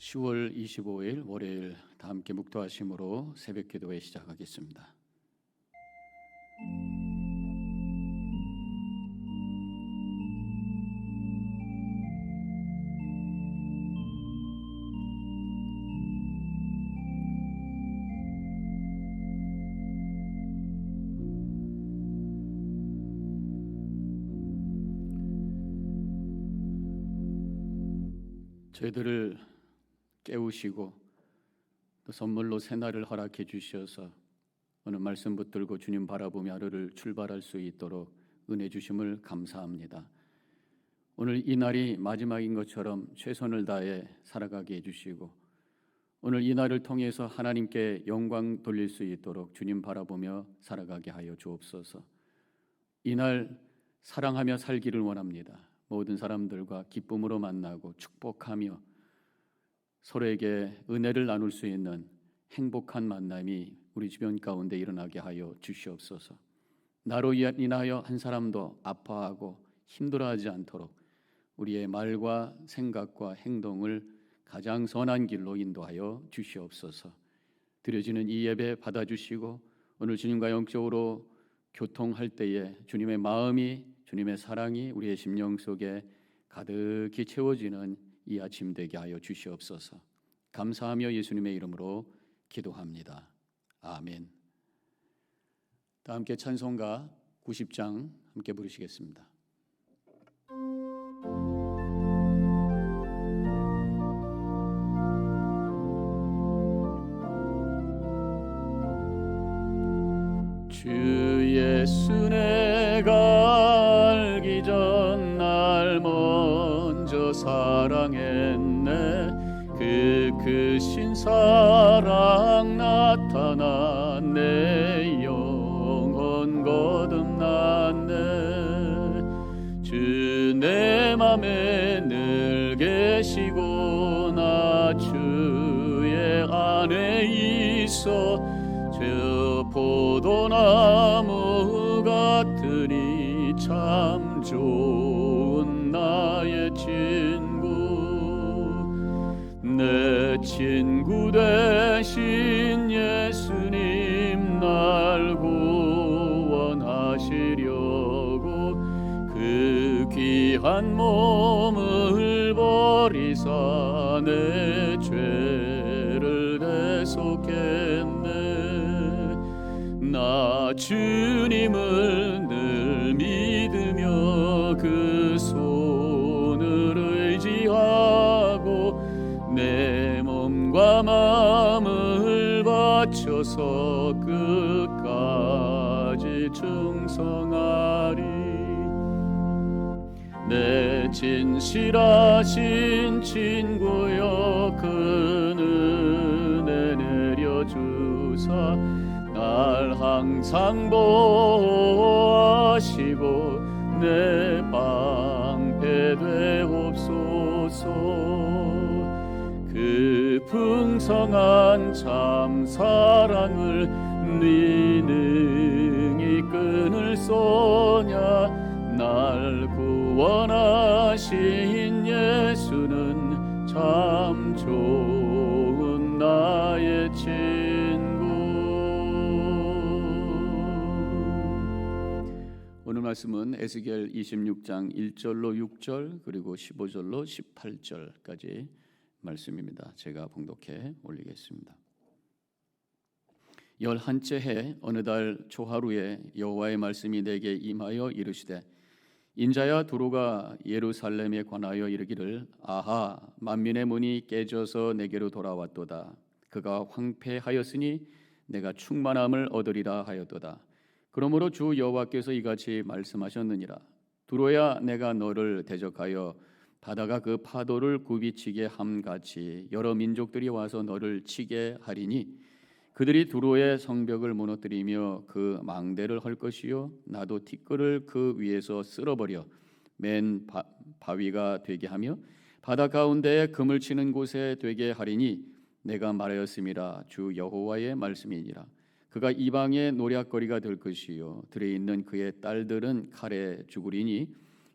10월 25일 월요일 다 함께 묵도하심으로 새벽 기도회 시작하겠습니다. 저희들을 깨우시고 또 선물로 새날을 허락해 주셔서 오늘 말씀 붙들고 주님 바라보며 하루를 출발할 수 있도록 은혜 주심을 감사합니다. 오늘 이 날이 마지막인 것처럼 최선을 다해 살아가게 해주시고 오늘 이 날을 통해서 하나님께 영광 돌릴 수 있도록 주님 바라보며 살아가게 하여 주옵소서. 이 날 사랑하며 살기를 원합니다. 모든 사람들과 기쁨으로 만나고 축복하며 서로에게 은혜를 나눌 수 있는 행복한 만남이 우리 주변 가운데 일어나게 하여 주시옵소서. 나로 인하여 한 사람도 아파하고 힘들어하지 않도록 우리의 말과 생각과 행동을 가장 선한 길로 인도하여 주시옵소서. 드려지는 이 예배 받아주시고 오늘 주님과 영적으로 교통할 때에 주님의 마음이, 주님의 사랑이 우리의 심령 속에 가득히 채워지는 이 아침 되게 하여 주시옵소서. 감사하며 예수님의 이름으로 기도합니다. 아멘. 다 함께 찬송가 90장 함께 부르시겠습니다. 주 예수 내가 알기 전 날 먼저 사랑했네. 그 크신 사랑 나타나 내 영혼 거듭났네. 주 내 맘에 늘 계시고 나 주의 안에 있어 저 포도나무 같으니 참 좋은 나의 친구. 내 친구 되신 예수님 날 구원하시려고 그 귀한 몸을 버리사 내 죄를 대속했네. 나 주님을 늘 믿으며 그 손을 의지하고 내 몸과 마음을 바쳐서 끝까지 충성하리. 내 진실하신 친구여 그 은혜 내려주사 날 항상 보호하시고 내 방패 되옵소서. 그 풍성한 참 사랑을 네 능히 끊을 소냐. 날 구원하신 예수는 참 좋은 나의 친구. 오늘 말씀은 에스겔 26장 1절로 6절 그리고 15절로 18절까지 말씀입니다. 제가 봉독해 올리겠습니다. 11째 해 어느 달 초하루에 여호와의 말씀이 내게 임하여 이르시되 인자야 두로가 예루살렘에 관하여 이르기를 아하 만민의 문이 깨져서 내게로 돌아왔도다. 그가 황폐하였으니 내가 충만함을 얻으리라 하였도다. 그러므로 주 여호와께서 이같이 말씀하셨느니라. 두로야 내가 너를 대적하여 바다가 그 파도를 굽이치게 함같이 여러 민족들이 와서 너를 치게 하리니 그들이 두로의 성벽을 무너뜨리며 그 망대를 헐 것이요 나도 티끌을 그 위에서 쓸어버려 맨 바위가 되게 하며 바다 가운데에 금을 치는 곳에 되게 하리니 내가 말하였음이라. 주 여호와의 말씀이니라. 그가 이방의 노략거리가 될 것이요 들에 있는 그의 딸들은 칼에 죽으리니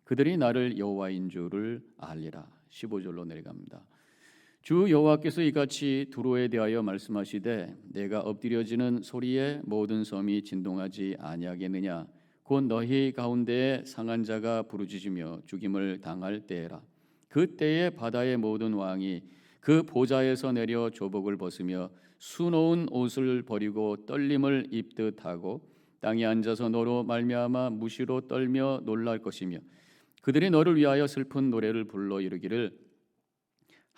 그들이 나를 여호와인 줄을 알리라. 15절로 내려갑니다. 주 여호와께서 이같이 두로에 대하여 말씀하시되 내가 엎드려지는 소리에 모든 섬이 진동하지 아니하겠느냐. 곧 너희 가운데에 상한 자가 부르짖으며 죽임을 당할 때라. 그때에 바다의 모든 왕이 그 보좌에서 내려 조복을 벗으며 수놓은 옷을 버리고 떨림을 입듯 하고 땅에 앉아서 너로 말미암아 무시로 떨며 놀랄 것이며 그들이 너를 위하여 슬픈 노래를 불러 이르기를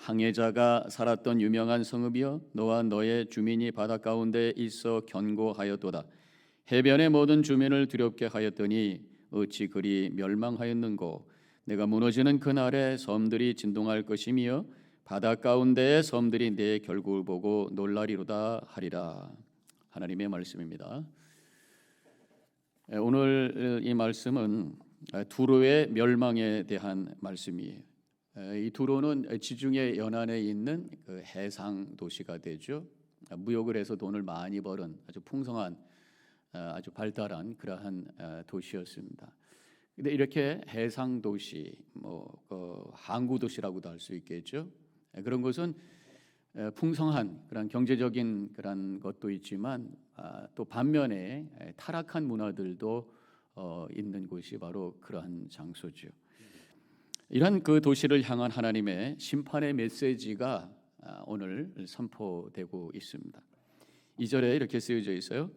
항해자가 살았던 유명한 성읍이여 너와 너의 주민이 바다 가운데 있어 견고하였도다. 해변의 모든 주민을 두렵게 하였더니 어찌 그리 멸망하였는고. 내가 무너지는 그날에 섬들이 진동할 것이며 바다 가운데의 섬들이 내 결국을 보고 놀라리로다 하리라. 하나님의 말씀입니다. 오늘 이 말씀은 두로의 멸망에 대한 말씀이에요. 이 두로는 지중해 연안에 있는 그 해상 도시가 되죠. 무역을 해서 돈을 많이 벌은 아주 풍성한 아주 발달한 그러한 도시였습니다. 근데 이렇게 해상 도시, 항구 도시라고도 할 수 있겠죠. 그런 것은 풍성한 그런 경제적인 그런 것도 있지만 또 반면에 타락한 문화들도 있는 곳이 바로 그러한 장소죠. 이런 그 도시를 향한 하나님의 심판의 메시지가 오늘 선포되고 있습니다. 2절에 이렇게 쓰여져 있어요.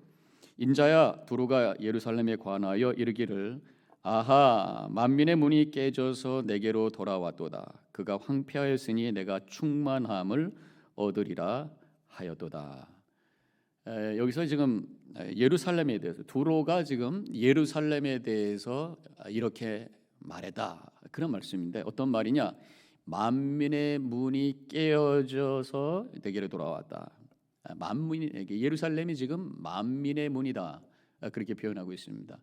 인자야 두로가 예루살렘에 관하여 이르기를 아하 만민의 문이 깨져서 내게로 돌아왔도다. 그가 황폐하였으니 내가 충만함을 얻으리라 하였도다. 여기서 지금 예루살렘에 대해서 두로가 지금 예루살렘에 대해서 이렇게 말했다 그런 말씀인데 어떤 말이냐? 만민의 문이 깨어져서 내게로 돌아왔다. 만민에게 예루살렘이 지금 만민의 문이다 그렇게 표현하고 있습니다.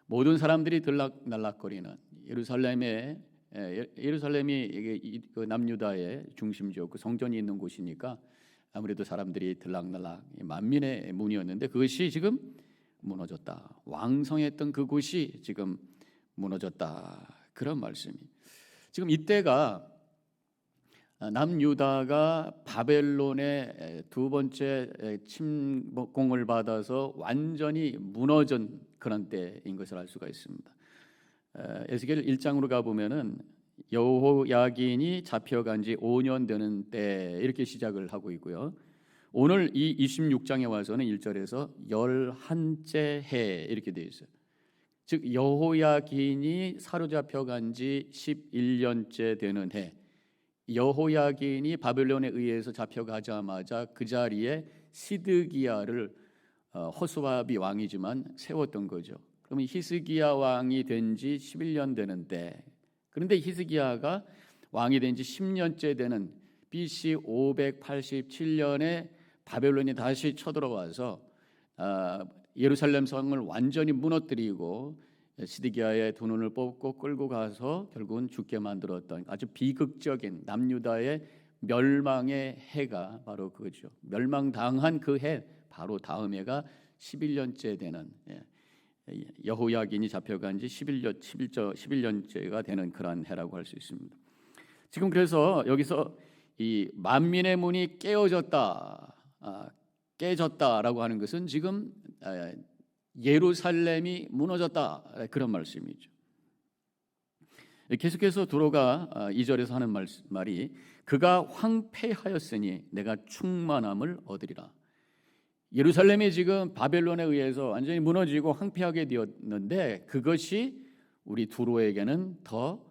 모든 사람들이 들락날락거리는 예루살렘이 그 남유다의 중심지였고 성전이 있는 곳이니까 아무래도 사람들이 들락날락 만민의 문이었는데 그것이 지금 무너졌다. 왕성했던 그곳이 지금 무너졌다. 그런 말씀이. 지금 이때가 남유다가 바벨론의 두 번째 침공을 받아서 완전히 무너진 그런 때인 것을 알 수가 있습니다. 에스겔 1장으로 가보면은 여호야긴이 잡혀간 지 5년 되는 때 이렇게 시작을 하고 있고요. 오늘 이 26장에 와서는 1절에서 11째 해 이렇게 되어 있어요. 즉 여호야긴이 사로잡혀간 지 11년째 되는 해. 여호야긴이 바벨론에 의해서 잡혀가자마자 그 자리에 시드기야를 호스와비 왕이지만 세웠던 거죠. 그러면 히스기야 왕이 된 지 11년 되는데 그런데 히스기야가 왕이 된 지 10년째 되는 BC 587년에 바벨론이 다시 쳐들어와서 예루살렘 성을 완전히 무너뜨리고 시드기야의 두 눈을 뽑고 끌고 가서 결국은 죽게 만들었던 아주 비극적인 남유다의 멸망의 해가 바로 그거죠. 멸망당한 그 해 바로 다음 해가 11년째 되는 여호야긴이 잡혀간 지 11년째가 되는 그러한 해라고 할 수 있습니다. 지금 그래서 여기서 이 만민의 문이 깨졌다라고 하는 것은 지금 예루살렘이 무너졌다 그런 말씀이죠. 계속해서 두로가 2절에서 하는 말이 그가 황폐하였으니 내가 충만함을 얻으리라. 예루살렘이 지금 바벨론에 의해서 완전히 무너지고 황폐하게 되었는데 그것이 우리 두로에게는 더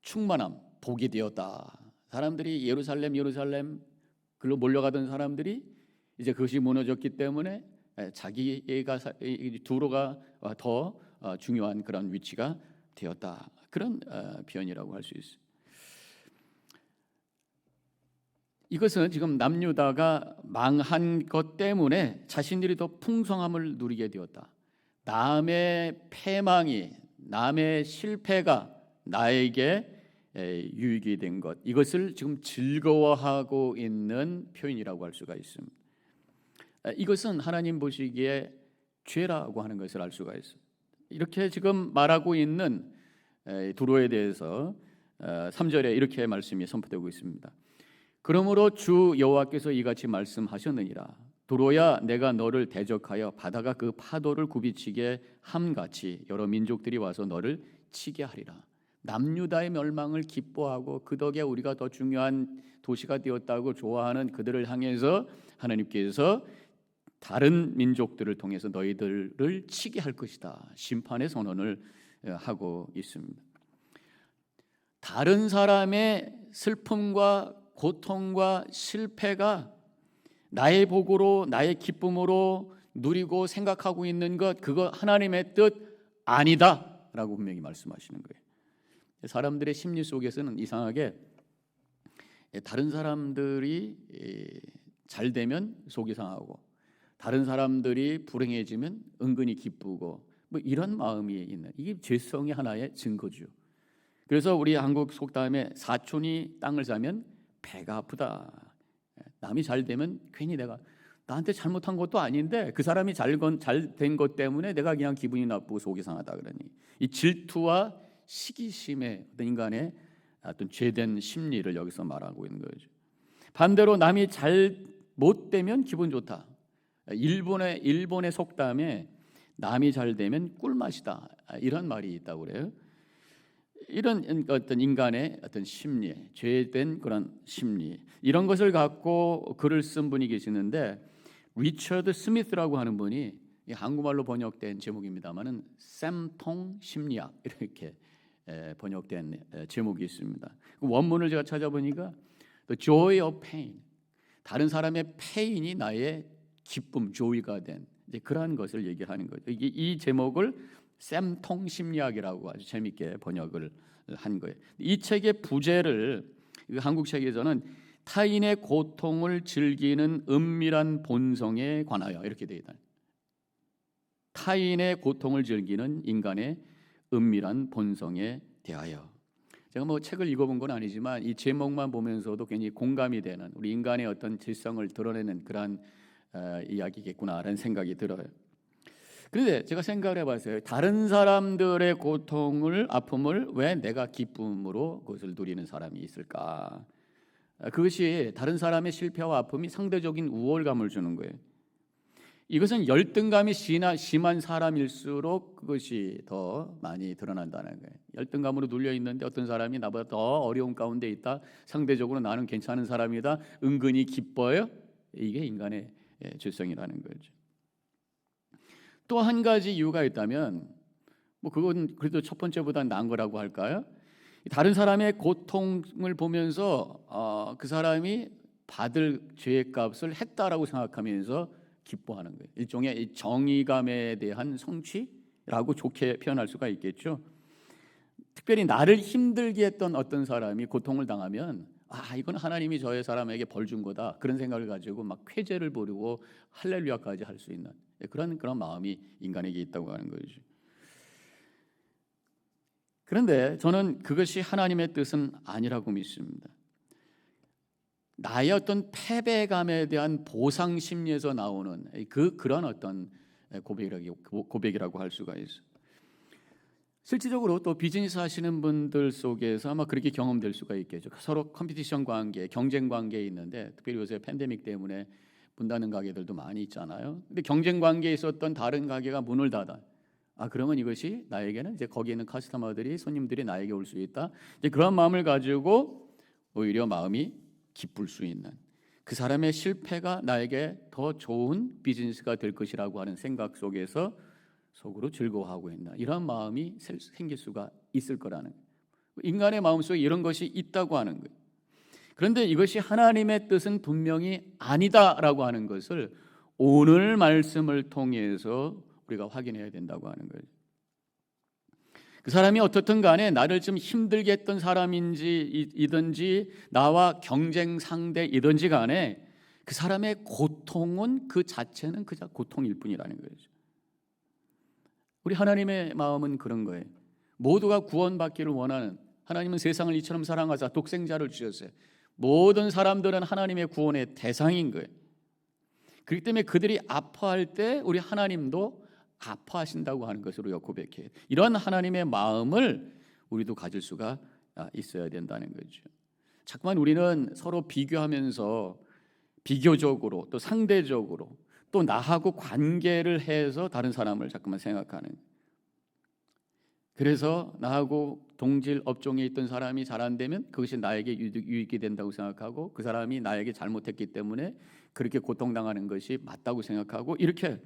충만함, 복이 되었다. 사람들이 예루살렘 글로 몰려가던 사람들이 이제 그것이 무너졌기 때문에 자기가 두로가 더 중요한 그런 위치가 되었다. 그런 표현이라고 할 수 있어요. 이것은 지금 남유다가 망한 것 때문에 자신들이 더 풍성함을 누리게 되었다. 남의 패망이, 남의 실패가 나에게 유익이 된 것, 이것을 지금 즐거워하고 있는 표현이라고 할 수가 있습니다. 이것은 하나님 보시기에 죄라고 하는 것을 알 수가 있어요. 이렇게 지금 말하고 있는 두로에 대해서 3절에 이렇게 말씀이 선포되고 있습니다. 그러므로 주 여호와께서 이같이 말씀하셨느니라. 도로야 내가 너를 대적하여 바다가 그 파도를 굽이치게 함같이 여러 민족들이 와서 너를 치게 하리라. 남유다의 멸망을 기뻐하고 그 덕에 우리가 더 중요한 도시가 되었다고 좋아하는 그들을 향해서 하나님께서 다른 민족들을 통해서 너희들을 치게 할 것이다. 심판의 선언을 하고 있습니다. 다른 사람의 슬픔과 고통과 실패가 나의 복으로 나의 기쁨으로 누리고 생각하고 있는 것, 그거 하나님의 뜻 아니다 라고 분명히 말씀하시는 거예요. 사람들의 심리 속에서는 이상하게 다른 사람들이 잘 되면 속이 상하고 다른 사람들이 불행해지면 은근히 기쁘고 뭐 이런 마음이 있는, 이게 죄성의 하나의 증거죠. 그래서 우리 한국 속담에 사촌이 땅을 사면 배가 아프다. 남이 잘 되면 괜히 내가 나한테 잘못한 것도 아닌데 그 사람이 잘 된 것 때문에 내가 그냥 기분이 나쁘고 속이 상하다 그러니, 이 질투와 시기심의 어떤 인간의 어떤 죄된 심리를 여기서 말하고 있는 거죠. 반대로 남이 잘 못 되면 기분 좋다. 일본의 속담에 남이 잘 되면 꿀맛이다, 이런 말이 있다고 그래요. 이런 어떤 인간의 어떤 심리, 죄된 그런 심리, 이런 것을 갖고 글을 쓴 분이 계시는데, 리처드 스미스라고 하는 분이 한국말로 번역된 제목입니다만은 쌤통 심리학 이렇게 번역된 제목이 있습니다. 원문을 제가 찾아보니까 The joy of pain, 다른 사람의 페인이 나의 기쁨, 조이가 된 이제 그러한 것을 얘기하는 거죠. 이 제목을 쌤통 심리학이라고 아주 재밌게 번역을 한 거예요. 이 책의 부제를 한국 책에서는 타인의 고통을 즐기는 은밀한 본성에 관하여 이렇게 되어 있다. 타인의 고통을 즐기는 인간의 은밀한 본성에 대하여. 제가 뭐 책을 읽어본 건 아니지만 이 제목만 보면서도 괜히 공감이 되는, 우리 인간의 어떤 질성을 드러내는 그러한 이야기겠구나라는 생각이 들어요. 그런데 제가 생각을 해봤어요. 다른 사람들의 고통을, 아픔을 왜 내가 기쁨으로 그것을 누리는 사람이 있을까? 그것이 다른 사람의 실패와 아픔이 상대적인 우월감을 주는 거예요. 이것은 열등감이 심한 사람일수록 그것이 더 많이 드러난다는 거예요. 열등감으로 눌려 있는데 어떤 사람이 나보다 더 어려운 가운데 있다, 상대적으로 나는 괜찮은 사람이다, 은근히 기뻐요. 이게 인간의 죄성이라는 거죠. 또 한 가지 이유가 있다면, 뭐 그건 그래도 첫 번째보다 나은 거라고 할까요? 다른 사람의 고통을 보면서 그 사람이 받을 죄의 값을 했다라고 생각하면서 기뻐하는 거예요. 일종의 정의감에 대한 성취라고 좋게 표현할 수가 있겠죠. 특별히 나를 힘들게 했던 어떤 사람이 고통을 당하면 이건 하나님이 저의 사람에게 벌 준 거다, 그런 생각을 가지고 막 쾌재를 부리고 할렐루야까지 할 수 있는 그런 마음이 인간에게 있다고 하는 거죠. 그런데 저는 그것이 하나님의 뜻은 아니라고 믿습니다. 나의 어떤 패배감에 대한 보상 심리에서 나오는 그런 어떤 고백이라고 할 수가 있어요. 실질적으로 또 비즈니스 하시는 분들 속에서 아마 그렇게 경험될 수가 있겠죠. 서로 컴피티션 관계, 경쟁 관계에 있는데, 특별히 요새 팬데믹 때문에 문 닫는 가게들도 많이 있잖아요. 근데 경쟁 관계에 있었던 다른 가게가 문을 닫아. 그러면 이것이 나에게는 이제 거기에 있는 커스터머들이, 손님들이 나에게 올 수 있다. 이제 그런 마음을 가지고 오히려 마음이 기쁠 수 있는, 그 사람의 실패가 나에게 더 좋은 비즈니스가 될 것이라고 하는 생각 속에서 속으로 즐거워하고 있나, 이런 마음이 생길 수가 있을 거라는 거예요. 인간의 마음속에 이런 것이 있다고 하는 거예요. 그런데 이것이 하나님의 뜻은 분명히 아니다라고 하는 것을 오늘 말씀을 통해서 우리가 확인해야 된다고 하는 거예요. 그 사람이 어떻든 간에 나를 좀 힘들게 했던 사람인지이든지 나와 경쟁 상대이든지 간에 그 사람의 고통은 그 자체는 그저 고통일 뿐이라는 거죠. 우리 하나님의 마음은 그런 거예요. 모두가 구원받기를 원하는, 하나님은 세상을 이처럼 사랑하사 독생자를 주셨어요. 모든 사람들은 하나님의 구원의 대상인 거예요. 그렇기 때문에 그들이 아파할 때 우리 하나님도 아파하신다고 하는 것으로 고백해요. 이런 하나님의 마음을 우리도 가질 수가 있어야 된다는 거죠. 자꾸만 우리는 서로 비교하면서 비교적으로 또 상대적으로 또 나하고 관계를 해서 다른 사람을 자꾸만 생각하는, 그래서 나하고 동질 업종에 있던 사람이 잘 안 되면 그것이 나에게 유익이 된다고 생각하고 그 사람이 나에게 잘못했기 때문에 그렇게 고통당하는 것이 맞다고 생각하고 이렇게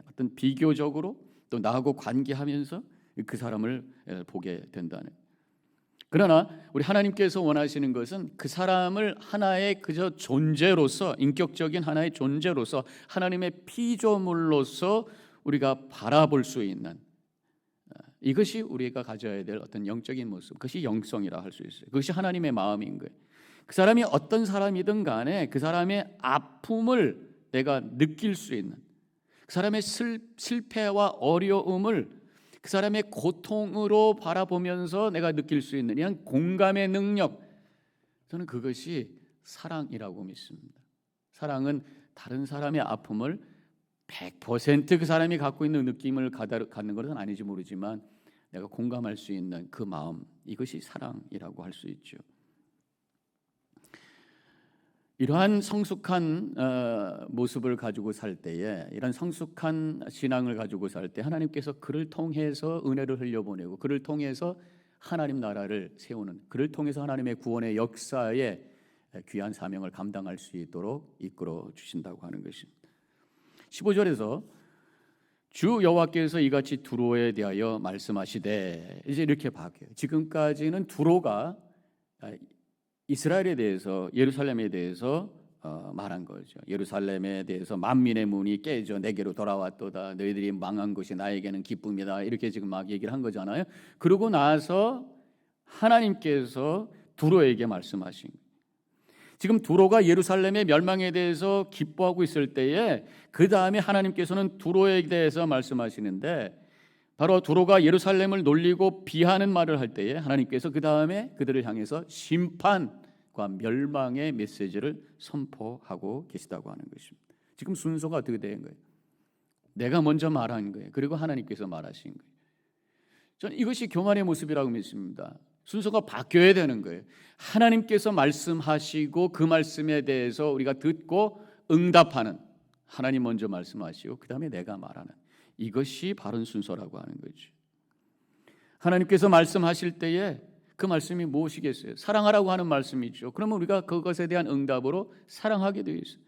어떤 비교적으로 또 나하고 관계하면서 그 사람을 보게 된다는. 그러나 우리 하나님께서 원하시는 것은 그 사람을 하나의 그저 존재로서, 인격적인 하나의 존재로서, 하나님의 피조물로서 우리가 바라볼 수 있는, 이것이 우리가 가져야 될 어떤 영적인 모습, 그것이 영성이라 할 수 있어요. 그것이 하나님의 마음인 거예요. 그 사람이 어떤 사람이든 간에 그 사람의 아픔을 내가 느낄 수 있는, 그 사람의 실패와 어려움을 그 사람의 고통으로 바라보면서 내가 느낄 수 있는 이런 공감의 능력, 저는 그것이 사랑이라고 믿습니다. 사랑은 다른 사람의 아픔을 100% 그 사람이 갖고 있는 느낌을 갖는 것은 아닌지 모르지만 내가 공감할 수 있는 그 마음, 이것이 사랑이라고 할 수 있죠. 이러한 성숙한 모습을 가지고 살 때에, 이런 성숙한 신앙을 가지고 살 때 하나님께서 그를 통해서 은혜를 흘려보내고 그를 통해서 하나님 나라를 세우는, 그를 통해서 하나님의 구원의 역사에 귀한 사명을 감당할 수 있도록 이끌어 주신다고 하는 것입니다. 15절에서 주 여호와께서 이같이 두로에 대하여 말씀하시되, 이제 이렇게 바뀌어요. 지금까지는 두로가 이스라엘에 대해서, 예루살렘에 대해서 말한 거죠. 예루살렘에 대해서 만민의 문이 깨져 내게로 돌아왔도다. 너희들이 망한 것이 나에게는 기쁨이다. 이렇게 지금 막 얘기를 한 거잖아요. 그러고 나서 하나님께서 두로에게 말씀하신 거예요. 지금 두로가 예루살렘의 멸망에 대해서 기뻐하고 있을 때에 그 다음에 하나님께서는 두로에 대해서 말씀하시는데, 바로 두로가 예루살렘을 놀리고 비하는 말을 할 때에 하나님께서 그 다음에 그들을 향해서 심판과 멸망의 메시지를 선포하고 계시다고 하는 것입니다. 지금 순서가 어떻게 된 거예요? 내가 먼저 말한 거예요. 그리고 하나님께서 말하신 거예요. 저는 이것이 교만의 모습이라고 믿습니다. 순서가 바뀌어야 되는 거예요. 하나님께서 말씀하시고 그 말씀에 대해서 우리가 듣고 응답하는, 하나님 먼저 말씀하시고 그 다음에 내가 말하는, 이것이 바른 순서라고 하는 거죠. 하나님께서 말씀하실 때에 그 말씀이 무엇이겠어요? 사랑하라고 하는 말씀이죠. 그러면 우리가 그것에 대한 응답으로 사랑하게 되어 있어요.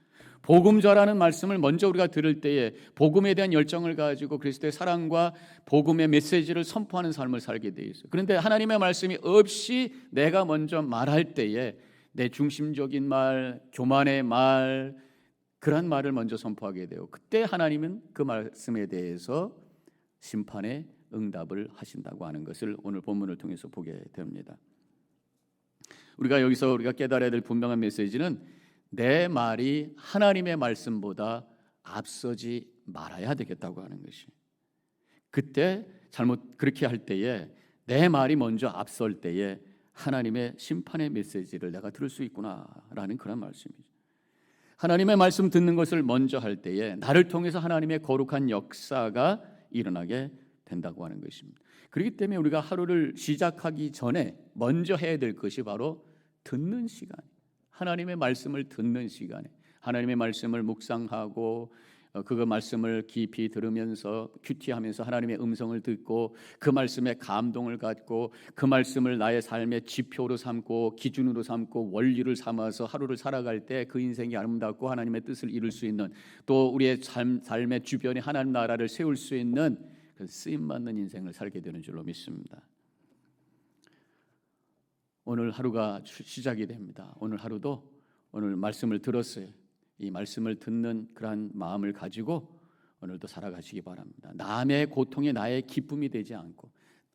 복음 전하는 말씀을 먼저 우리가 들을 때에 복음에 대한 열정을 가지고 그리스도의 사랑과 복음의 메시지를 선포하는 삶을 살게 되어 있어요. 그런데 하나님의 말씀이 없이 내가 먼저 말할 때에 내 중심적인 말, 교만의 말, 그런 말을 먼저 선포하게 돼요. 그때 하나님은 그 말씀에 대해서 심판의 응답을 하신다고 하는 것을 오늘 본문을 통해서 보게 됩니다. 우리가 여기서 우리가 깨달아야 될 분명한 메시지는 내 말이 하나님의 말씀보다 앞서지 말아야 되겠다고 하는 것이. 그때 잘못 그렇게 할 때에, 내 말이 먼저 앞설 때에 하나님의 심판의 메시지를 내가 들을 수 있구나라는 그런 말씀이죠. 하나님의 말씀 듣는 것을 먼저 할 때에 나를 통해서 하나님의 거룩한 역사가 일어나게 된다고 하는 것입니다. 그렇기 때문에 우리가 하루를 시작하기 전에 먼저 해야 될 것이 바로 듣는 시간, 하나님의 말씀을 듣는 시간에 하나님의 말씀을 묵상하고 그 말씀을 깊이 들으면서 큐티하면서 하나님의 음성을 듣고 그 말씀에 감동을 갖고 그 말씀을 나의 삶의 지표로 삼고 기준으로 삼고 원리를 삼아서 하루를 살아갈 때 그 인생이 아름답고 하나님의 뜻을 이룰 수 있는, 또 우리의 삶의 주변에 하나님 나라를 세울 수 있는 그 쓰임받는 인생을 살게 되는 줄로 믿습니다. 오늘 하루가 시작이 됩니다. 오늘 하루도 오늘 말씀을 들었어요. 이 말씀을 듣는 그러한 마음을 가지고 오늘도 살아가시기 바랍니다. 남의 고통이 나의 기쁨이 되지 않고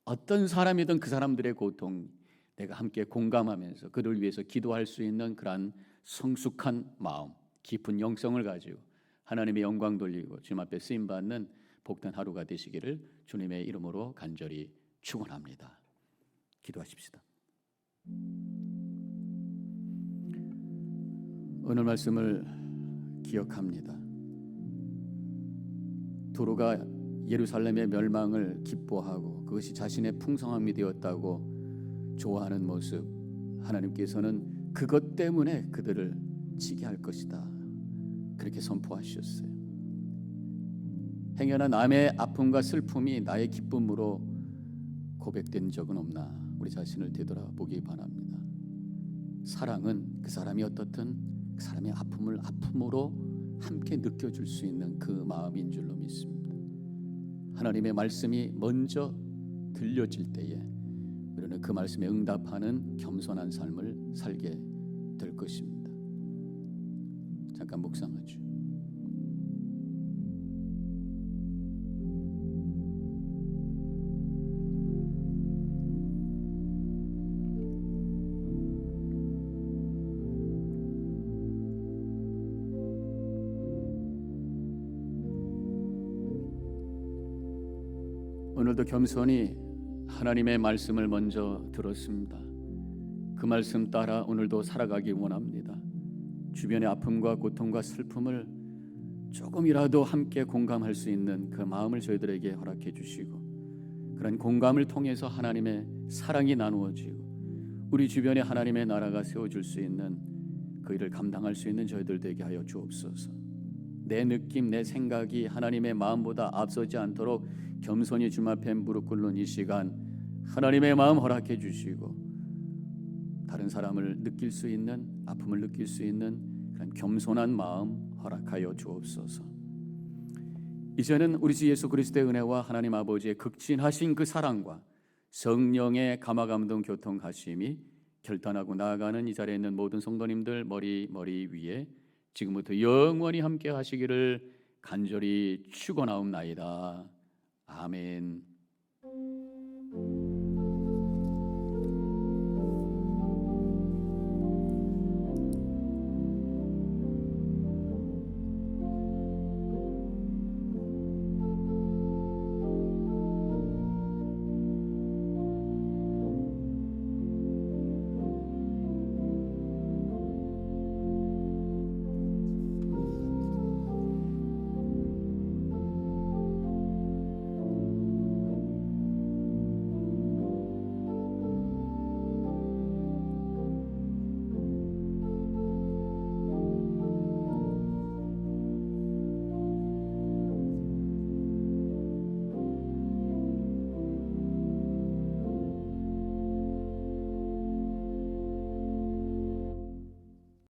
어떤 사람이든 그 사람들의 고통 내가 함께 공감하면서 그를 위해서 기도할 수 있는 그러한 성숙한 마음, 깊은 영성을 가지고 하나님의 영광 돌리고 주님 앞에 쓰임받는 복된 하루가 되시기를 주님의 이름으로 간절히 축원합니다. 기도하십시다. 오늘 말씀을 기억합니다. 두로가 예루살렘의 멸망을 기뻐하고 그것이 자신의 풍성함이 되었다고 좋아하는 모습, 하나님께서는 그것 때문에 그들을 치게 할 것이다, 그렇게 선포하셨어요. 행여나 남의 아픔과 슬픔이 나의 기쁨으로 고백된 적은 없나 우리 자신을 되돌아보기 바랍니다. 사랑은 그 사람이 어떻든 그 사람의 아픔을 아픔으로 함께 느껴줄 수 있는 그 마음인 줄로 믿습니다. 하나님의 말씀이 먼저 들려질 때에 우리는 그 말씀에 응답하는 겸손한 삶을 살게 될 것입니다. 잠깐 묵상하죠. 오늘도 겸손히 하나님의 말씀을 먼저 들었습니다. 그 말씀 따라 오늘도 살아가기 원합니다. 주변의 아픔과 고통과 슬픔을 조금이라도 함께 공감할 수 있는 그 마음을 저희들에게 허락해 주시고, 그런 공감을 통해서 하나님의 사랑이 나누어지고 우리 주변에 하나님의 나라가 세워질 수 있는 그 일을 감당할 수 있는 저희들 되게 하여 주옵소서. 내 느낌, 내 생각이 하나님의 마음보다 앞서지 않도록 겸손히 주님 앞에 무릎 꿇는 이 시간, 하나님의 마음 허락해 주시고 다른 사람을 느낄 수 있는, 아픔을 느낄 수 있는 그런 겸손한 마음 허락하여 주옵소서. 이제는 우리 주 예수 그리스도의 은혜와 하나님 아버지의 극진하신 그 사랑과 성령의 감화감동 교통하심이 결단하고 나아가는 이 자리에 있는 모든 성도님들 머리 위에 지금부터 영원히 함께 하시기를 간절히 축원하옵나이다. 아멘.